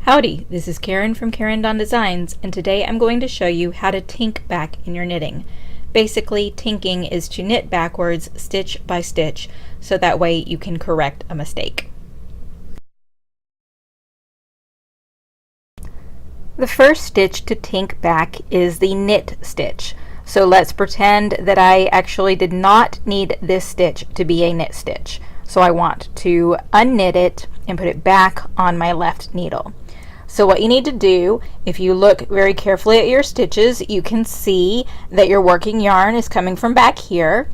Howdy, this is Karen from Karen Dawn Designs, and today I'm going to show you how to tink back in your knitting. Basically, tinking is to knit backwards stitch by stitch, so that way you can correct a mistake. The first stitch to tink back is the knit stitch. So let's pretend that I actually did not need this stitch to be a knit stitch. So I want to unknit it and put it back on my left needle. So what you need to do, if you look very carefully at your stitches, you can see that your working yarn is coming from back here,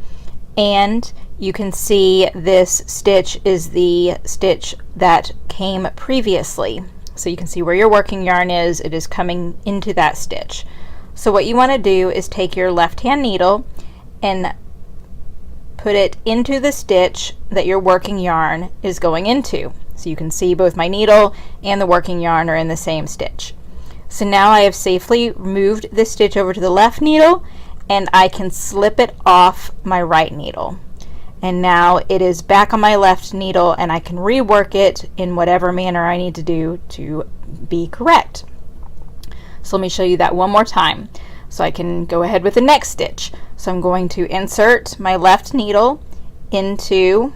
and you can see this stitch is the stitch that came previously. So you can see where your working yarn is, it is coming into that stitch. So what you want to do is take your left hand needle and put it into the stitch that your working yarn is going into. So you can see both my needle and the working yarn are in the same stitch. So now I have safely moved this stitch over to the left needle, and I can slip it off my right needle. And now it is back on my left needle, and I can rework it in whatever manner I need to do to be correct. So let me show you that one more time. So I can go ahead with the next stitch. So I'm going to insert my left needle into,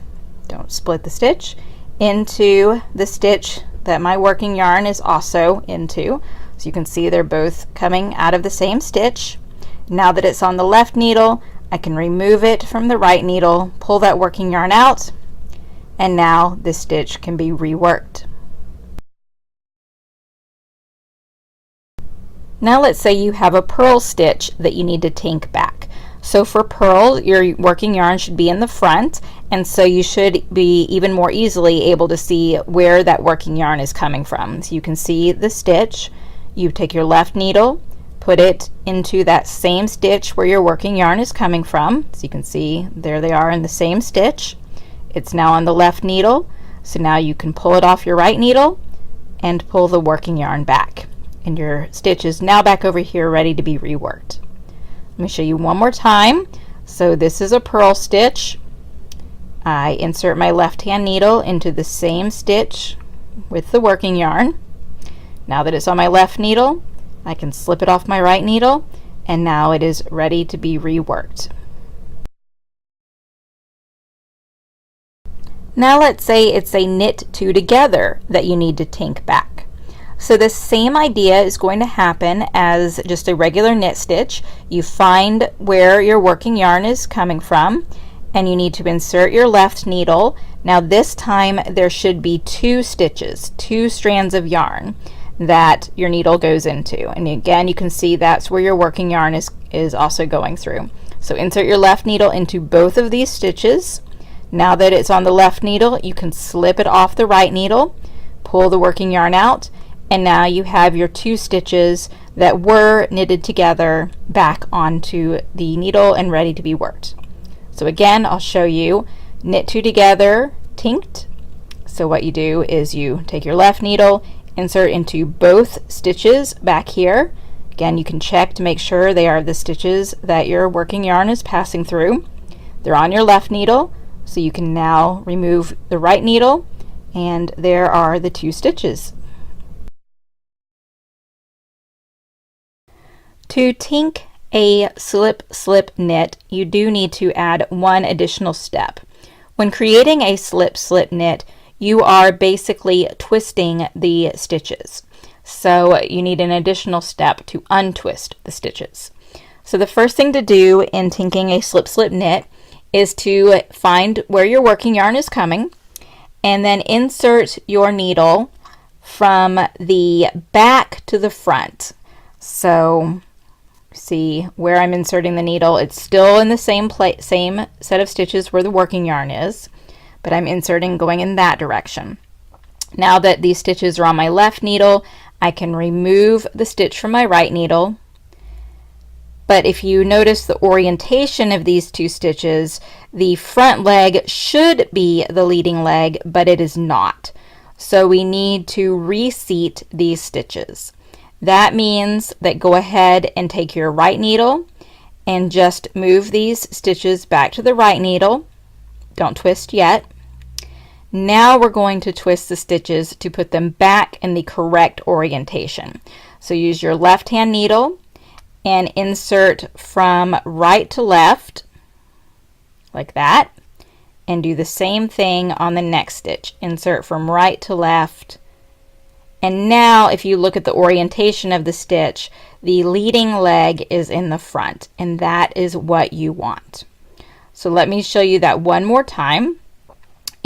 don't split the stitch, into the stitch that my working yarn is also into. So you can see they're both coming out of the same stitch. Now that it's on the left needle, I can remove it from the right needle, pull that working yarn out, and now this stitch can be reworked. Now let's say you have a purl stitch that you need to tink back. So for purl, your working yarn should be in the front, and so you should be even more easily able to see where that working yarn is coming from. So you can see the stitch, you take your left needle, put it into that same stitch where your working yarn is coming from. So you can see there they are in the same stitch. It's now on the left needle, so now you can pull it off your right needle and pull the working yarn back. And your stitch is now back over here ready to be reworked. Let me show you one more time. So this is a purl stitch. I insert my left hand needle into the same stitch with the working yarn. Now that it's on my left needle, I can slip it off my right needle, and now it is ready to be reworked. Now let's say it's a knit two together that you need to tink back. So the same idea is going to happen as just a regular knit stitch. You find where your working yarn is coming from, and you need to insert your left needle. Now this time there should be two stitches, two strands of yarn that your needle goes into. And again, you can see that's where your working yarn is also going through. So insert your left needle into both of these stitches. Now that it's on the left needle, you can slip it off the right needle, pull the working yarn out, and now you have your two stitches that were knitted together back onto the needle and ready to be worked. So again, I'll show you knit two together, tinked. So what you do is you take your left needle, insert into both stitches back here. Again, you can check to make sure they are the stitches that your working yarn is passing through. They're on your left needle, so you can now remove the right needle, and there are the two stitches. To tink a slip-slip knit, you do need to add one additional step. When creating a slip-slip knit, you are basically twisting the stitches. So you need an additional step to untwist the stitches. So the first thing to do in tinking a slip-slip knit is to find where your working yarn is coming, and then insert your needle from the back to the front. So see where I'm inserting the needle, it's still in the same set of stitches where the working yarn is, but I'm inserting going in that direction. Now that these stitches are on my left needle, I can remove the stitch from my right needle. But if you notice the orientation of these two stitches, the front leg should be the leading leg, but it is not. So we need to reseat these stitches. That means that go ahead and take your right needle and just move these stitches back to the right needle. Don't twist yet. Now we're going to twist the stitches to put them back in the correct orientation. So use your left hand needle and insert from right to left, like that, and do the same thing on the next stitch. Insert from right to left. And now if you look at the orientation of the stitch, the leading leg is in the front, and that is what you want. So let me show you that one more time.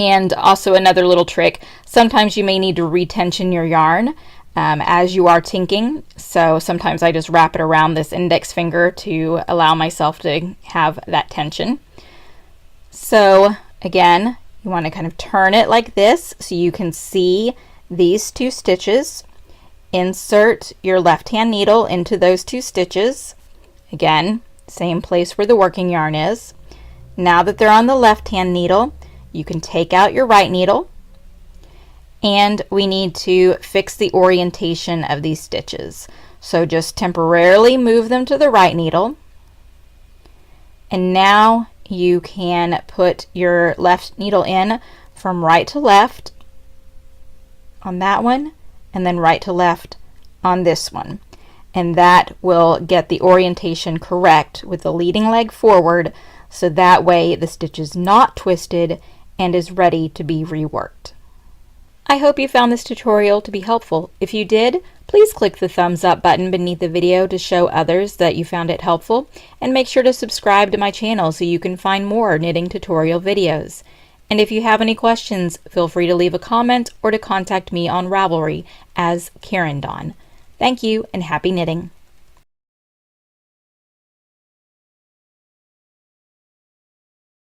And also another little trick, sometimes you may need to retension your yarn as you are tinking. So sometimes I just wrap it around this index finger to allow myself to have that tension. So again, you want to kind of turn it like this so you can see these two stitches. Insert your left hand needle into those two stitches. Again, same place where the working yarn is. Now that they're on the left hand needle, you can take out your right needle, and we need to fix the orientation of these stitches. So just temporarily move them to the right needle, and now you can put your left needle in from right to left on that one, and then right to left on this one. And that will get the orientation correct with the leading leg forward, so that way the stitch is not twisted and is ready to be reworked. I hope you found this tutorial to be helpful. If you did, please click the thumbs up button beneath the video to show others that you found it helpful, and make sure to subscribe to my channel so you can find more knitting tutorial videos. And if you have any questions, feel free to leave a comment or to contact me on Ravelry as Karen Dawn. Thank you and happy knitting!